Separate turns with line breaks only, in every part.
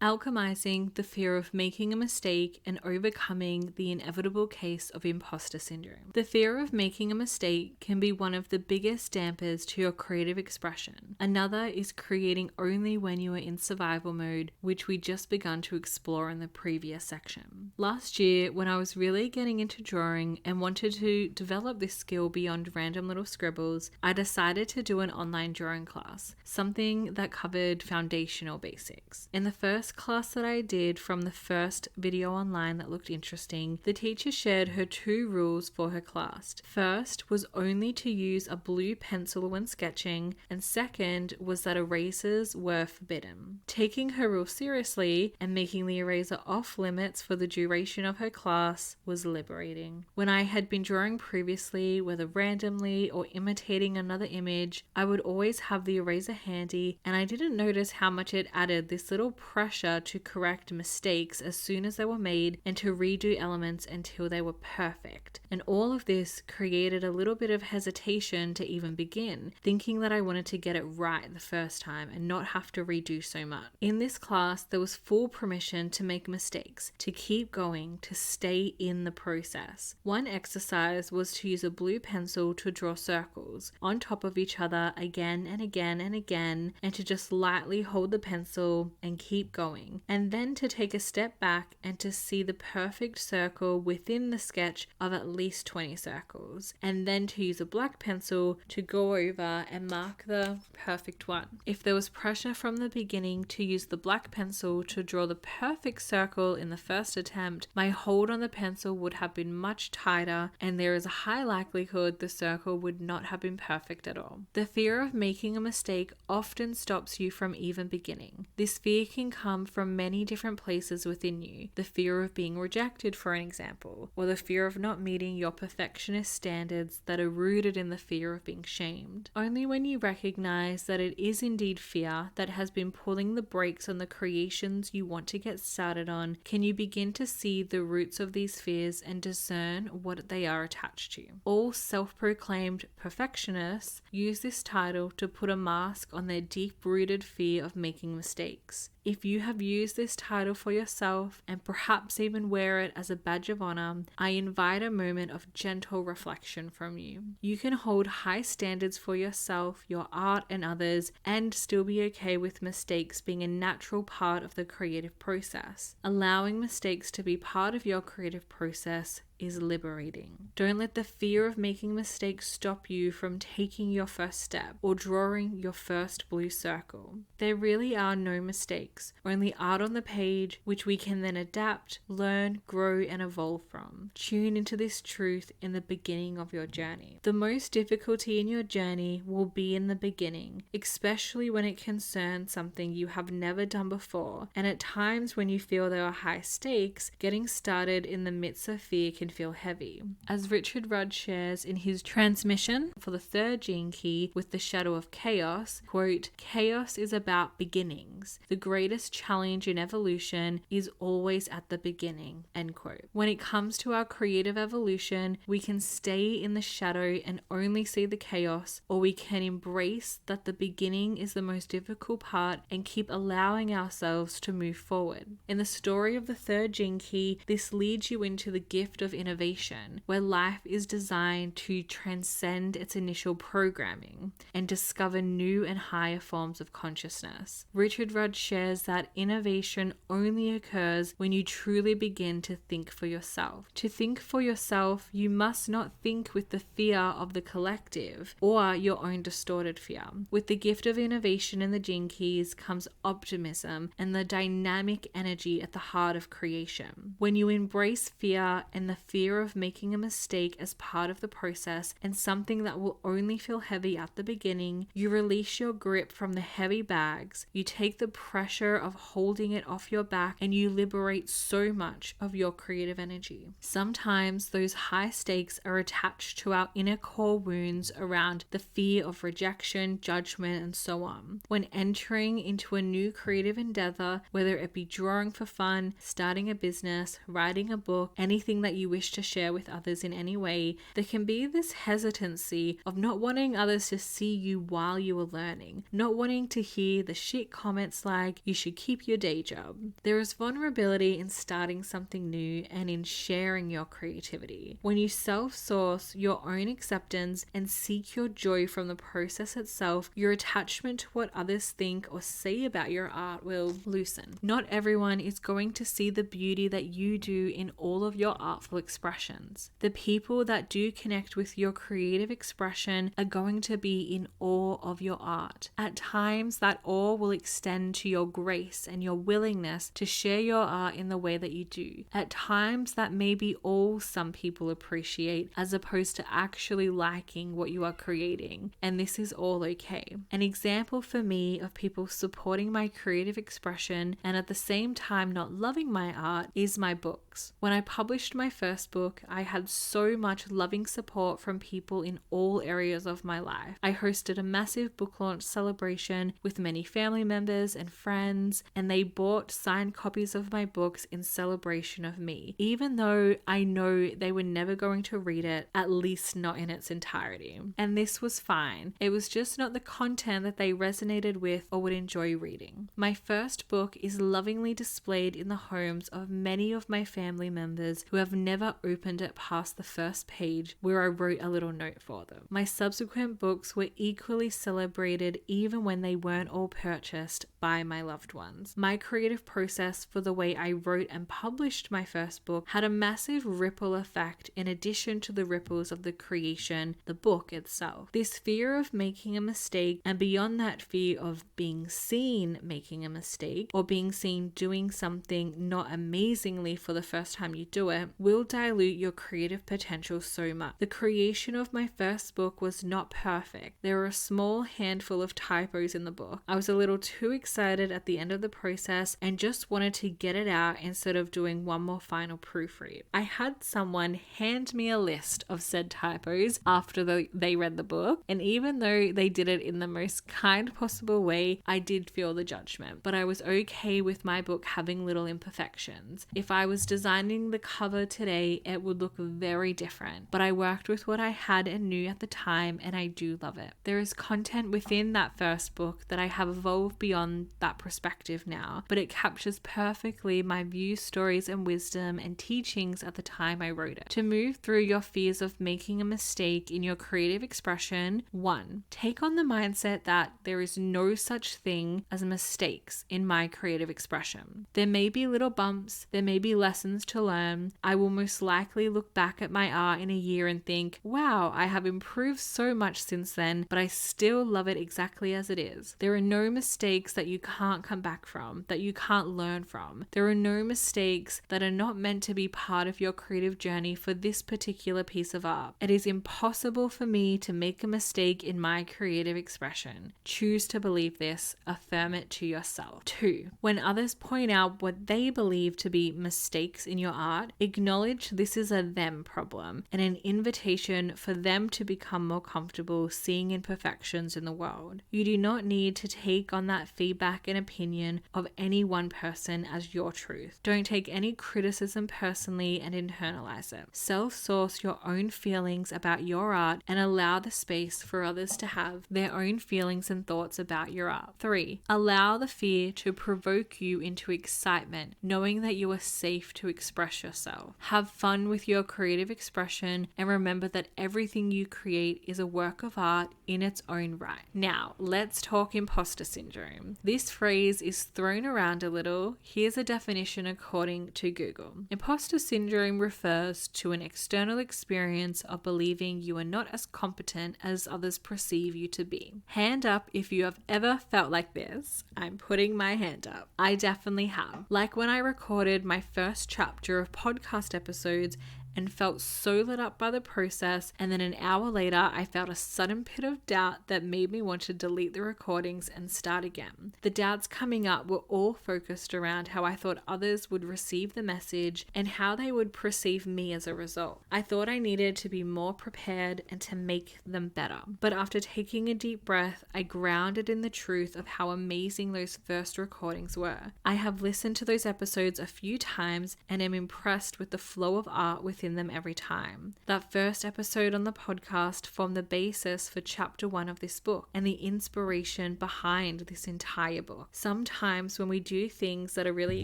Alchemising the fear of making a mistake and overcoming the inevitable case of imposter syndrome. The fear of making a mistake can be one of the biggest dampers to your creative expression. Another is creating only when you are in survival mode, which we just begun to explore in the previous section. Last year, when I was really getting into drawing and wanted to develop this skill beyond random little scribbles, I decided to do an online drawing class, something that covered foundational basics. In the first class that I did from the first video online that looked interesting, the teacher shared her 2 rules for her class. First was only to use a blue pencil when sketching, and second was that erasers were forbidden. Taking her rule seriously and making the eraser off limits for the duration of her class was liberating. When I had been drawing previously, whether randomly or imitating another image, I would always have the eraser handy, and I didn't notice how much it added this little pressure to correct mistakes as soon as they were made and to redo elements until they were perfect. And all of this created a little bit of hesitation to even begin, thinking that I wanted to get it right the first time and not have to redo so much. In this class, there was full permission to make mistakes, to keep going, to stay in the process. One exercise was to use a blue pencil to draw circles on top of each other again and again and again, and to just lightly hold the pencil and keep going. And then to take a step back and to see the perfect circle within the sketch of at least 20 circles, and then to use a black pencil to go over and mark the perfect one. If there was pressure from the beginning to use the black pencil to draw the perfect circle in the first attempt, my hold on the pencil would have been much tighter, and there is a high likelihood the circle would not have been perfect at all. The fear of making a mistake often stops you from even beginning. This fear can come from many different places within you. The fear of being rejected, for an example, or the fear of not meeting your perfectionist standards that are rooted in the fear of being shamed. Only when you recognize that it is indeed fear that has been pulling the brakes on the creations you want to get started on, can you begin to see the roots of these fears and discern what they are attached to. All self-proclaimed perfectionists use this title to put a mask on their deep-rooted fear of making mistakes. If you have used this title for yourself and perhaps even wear it as a badge of honor, I invite a moment of gentle reflection from you. You can hold high standards for yourself, your art, and others, and still be okay with mistakes being a natural part of the creative process. Allowing mistakes to be part of your creative process is liberating. Don't let the fear of making mistakes stop you from taking your first step or drawing your first blue circle. There really are no mistakes, only art on the page, which we can then adapt, learn, grow, and evolve from. Tune into this truth in the beginning of your journey. The most difficulty in your journey will be in the beginning, especially when it concerns something you have never done before, and at times when you feel there are high stakes, getting started in the midst of fear can feel heavy. As Richard Rudd shares in his transmission for the 3rd gene key with the shadow of chaos, quote, "Chaos is about beginnings. The greatest challenge in evolution is always at the beginning," end quote. When it comes to our creative evolution, we can stay in the shadow and only see the chaos, or we can embrace that the beginning is the most difficult part and keep allowing ourselves to move forward. In the story of the 3rd gene key, this leads you into the gift of innovation, where life is designed to transcend its initial programming and discover new and higher forms of consciousness. Richard Rudd shares that innovation only occurs when you truly begin to think for yourself. To think for yourself, you must not think with the fear of the collective or your own distorted fear. With the gift of innovation in the gene keys comes optimism and the dynamic energy at the heart of creation. When you embrace fear and the fear of making a mistake as part of the process and something that will only feel heavy at the beginning, you release your grip from the heavy bags, you take the pressure of holding it off your back, and you liberate so much of your creative energy. Sometimes those high stakes are attached to our inner core wounds around the fear of rejection, judgment, and so on. When entering into a new creative endeavor, whether it be drawing for fun, starting a business, writing a book, anything that you wish wish to share with others in any way, there can be this hesitancy of not wanting others to see you while you are learning, not wanting to hear the shit comments like, you should keep your day job. There is vulnerability in starting something new and in sharing your creativity. When you self-source your own acceptance and seek your joy from the process itself, your attachment to what others think or say about your art will loosen. Not everyone is going to see the beauty that you do in all of your artful expressions. The people that do connect with your creative expression are going to be in awe of your art. At times, that awe will extend to your grace and your willingness to share your art in the way that you do. At times, that may be all some people appreciate, as opposed to actually liking what you are creating, and this is all okay. An example for me of people supporting my creative expression and at the same time not loving my art is my books. When I published my first book, I had so much loving support from people in all areas of my life. I hosted a massive book launch celebration with many family members and friends, and they bought signed copies of my books in celebration of me, even though I know they were never going to read it, at least not in its entirety. And this was fine. It was just not the content that they resonated with or would enjoy reading. My first book is lovingly displayed in the homes of many of my family members who have never opened it past the first page where I wrote a little note for them. My subsequent books were equally celebrated even when they weren't all purchased by my loved ones. My creative process for the way I wrote and published my first book had a massive ripple effect in addition to the ripples of the creation, the book itself. This fear of making a mistake, and beyond that fear of being seen making a mistake or being seen doing something not amazingly for the first time you do it, will dilute your creative potential so much. The creation of my first book was not perfect. There were a small handful of typos in the book. I was a little too excited at the end of the process and just wanted to get it out instead of doing one more final proofread. I had someone hand me a list of said typos after they read the book, and even though they did it in the most kind possible way, I did feel the judgment, but I was okay with my book having little imperfections. If I was designing the cover today, it would look very different, but I worked with what I had and knew at the time, and I do love it. There is content within that first book that I have evolved beyond that perspective now, but it captures perfectly my views, stories, and wisdom and teachings at the time I wrote it. To move through your fears of making a mistake in your creative expression, 1. Take on the mindset that there is no such thing as mistakes in my creative expression. There may be little bumps, there may be lessons to learn. I will most likely look back at my art in a year and think, wow, I have improved so much since then, but I still love it exactly as it is. There are no mistakes that you can't come back from, that you can't learn from. There are no mistakes that are not meant to be part of your creative journey for this particular piece of art. It is impossible for me to make a mistake in my creative expression. Choose to believe this. Affirm it to yourself. 2. When others point out what they believe to be mistakes in your art, acknowledge this is a them problem and an invitation for them to become more comfortable seeing imperfections in the world. You do not need to take on that feedback and opinion of any one person as your truth. Don't take any criticism personally and internalize it. Self-source your own feelings about your art and allow the space for others to have their own feelings and thoughts about your art. 3. Allow the fear to provoke you into excitement, knowing that you are safe to express yourself. Have fun with your creative expression and remember that everything you create is a work of art in its own right. Now, let's talk imposter syndrome. This phrase is thrown around a little. Here's a definition according to Google. Imposter syndrome refers to an external experience of believing you are not as competent as others perceive you to be. Hand up if you have ever felt like this. I'm putting my hand up. I definitely have. Like when I recorded my first chapter of podcast episodes and felt so lit up by the process, and then an hour later I felt a sudden pit of doubt that made me want to delete the recordings and start again. The doubts coming up were all focused around how I thought others would receive the message and how they would perceive me as a result. I thought I needed to be more prepared and to make them better. But after taking a deep breath, I grounded in the truth of how amazing those first recordings were. I have listened to those episodes a few times and am impressed with the flow of art within within them every time. That first episode on the podcast formed the basis for chapter 1 of this book and the inspiration behind this entire book. Sometimes when we do things that are really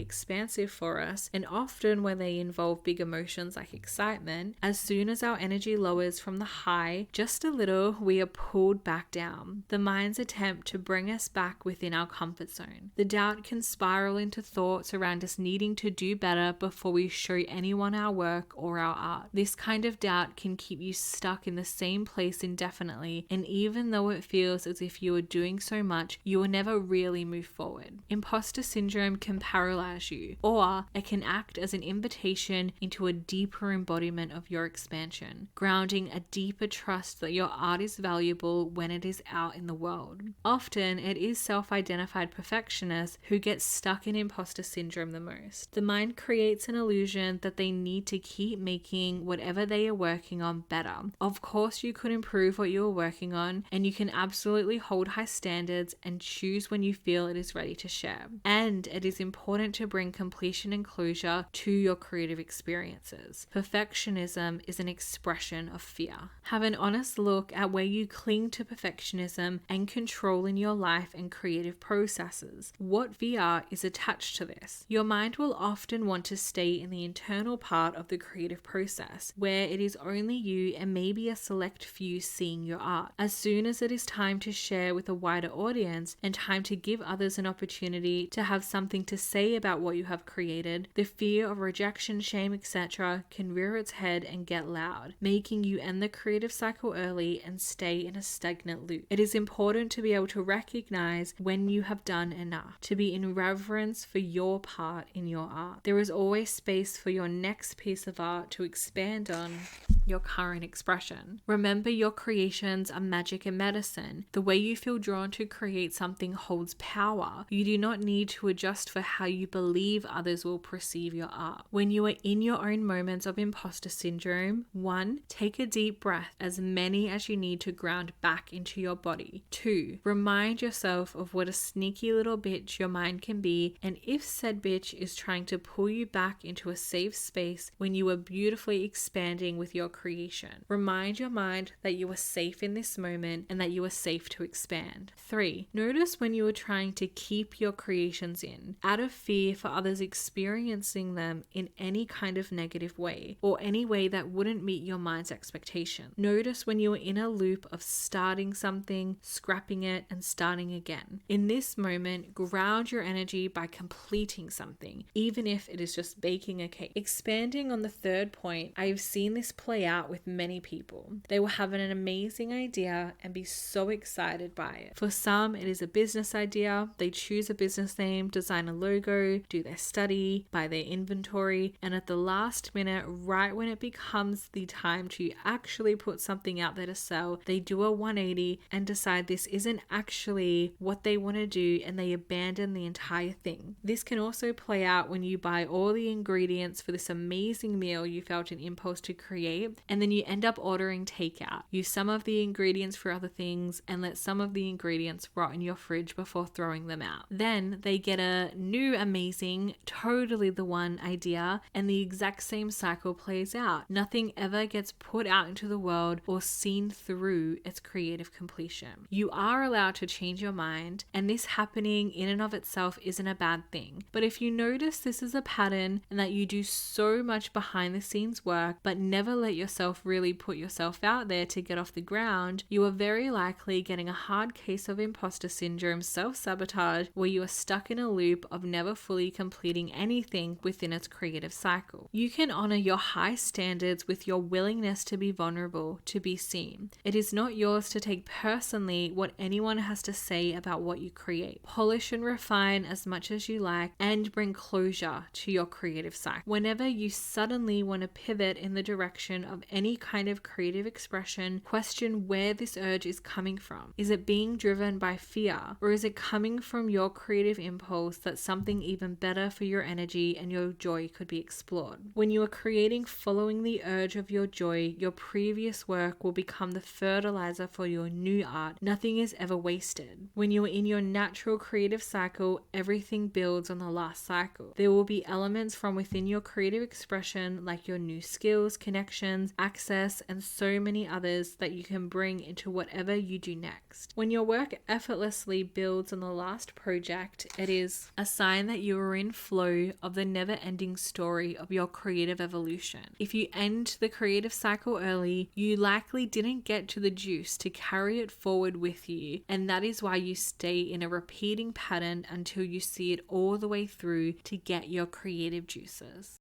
expansive for us, and often when they involve big emotions like excitement, as soon as our energy lowers from the high just a little, we are pulled back down. The mind's attempt to bring us back within our comfort zone. The doubt can spiral into thoughts around us needing to do better before we show anyone our work or our art. This kind of doubt can keep you stuck in the same place indefinitely, and even though it feels as if you are doing so much, you will never really move forward. Imposter syndrome can paralyze you, or it can act as an invitation into a deeper embodiment of your expansion, grounding a deeper trust that your art is valuable when it is out in the world. Often, it is self-identified perfectionists who get stuck in imposter syndrome the most. The mind creates an illusion that they need to keep making whatever they are working on better. Of course, you could improve what you are working on, and you can absolutely hold high standards and choose when you feel it is ready to share. And it is important to bring completion and closure to your creative experiences. Perfectionism is an expression of fear. Have an honest look at where you cling to perfectionism and control in your life and creative processes. What fear is attached to this? Your mind will often want to stay in the internal part of the creative process, where it is only you and maybe a select few seeing your art. As soon as it is time to share with a wider audience and time to give others an opportunity to have something to say about what you have created, the fear of rejection, shame, etc. can rear its head and get loud, making you end the creative cycle early and stay in a stagnant loop. It is important to be able to recognize when you have done enough, to be in reverence for your part in your art. There is always space for your next piece of art to expand on your current expression. Remember, your creations are magic and medicine. The way you feel drawn to create something holds power. You do not need to adjust for how you believe others will perceive your art. When you are in your own moments of imposter syndrome, 1. Take a deep breath, as many as you need to ground back into your body. 2. Remind yourself of what a sneaky little bitch your mind can be, and if said bitch is trying to pull you back into a safe space when you are beautifully expanding with your creation. Remind your mind that you are safe in this moment and that you are safe to expand. 3. Notice when you are trying to keep your creations in, out of fear for others experiencing them in any kind of negative way, or any way that wouldn't meet your mind's expectation. Notice when you are in a loop of starting something, scrapping it, and starting again. In this moment, ground your energy by completing something, even if it is just baking a cake. Expanding on the third point, I've seen this play out with many people. They will have an amazing idea and be so excited by it. For some, it is a business idea. They choose a business name, design a logo, do their study, buy their inventory, and at the last minute, right when it becomes the time to actually put something out there to sell, they do a 180 and decide this isn't actually what they want to do, and they abandon the entire thing. This can also play out when you buy all the ingredients for this amazing meal you felt an impulse to create, and then you end up ordering takeout. Use some of the ingredients for other things and let some of the ingredients rot in your fridge before throwing them out. Then they get a new amazing, totally the one idea, and the exact same cycle plays out. Nothing ever gets put out into the world or seen through its creative completion. You are allowed to change your mind, and this happening in and of itself isn't a bad thing. But if you notice this is a pattern and that you do so much behind the scenes work but never let yourself really put yourself out there to get off the ground, you are very likely getting a hard case of imposter syndrome, self-sabotage, where you are stuck in a loop of never fully completing anything within its creative cycle. You can honor your high standards with your willingness to be vulnerable, to be seen. It is not yours to take personally what anyone has to say about what you create. Polish and refine as much as you like and bring closure to your creative cycle. Whenever you suddenly want to pivot in the direction of any kind of creative expression, question where this urge is coming from. Is it being driven by fear, or is it coming from your creative impulse that something even better for your energy and your joy could be explored? When you are creating following the urge of your joy, your previous work will become the fertilizer for your new art. Nothing is ever wasted. When you are in your natural creative cycle, everything builds on the last cycle. There will be elements from within your creative expression, like your new skills, connections, access, and so many others that you can bring into whatever you do next. When your work effortlessly builds on the last project, it is a sign that you are in flow of the never-ending story of your creative evolution. If you end the creative cycle early, you likely didn't get to the juice to carry it forward with you, and that is why you stay in a repeating pattern until you see it all the way through to get your creative juices.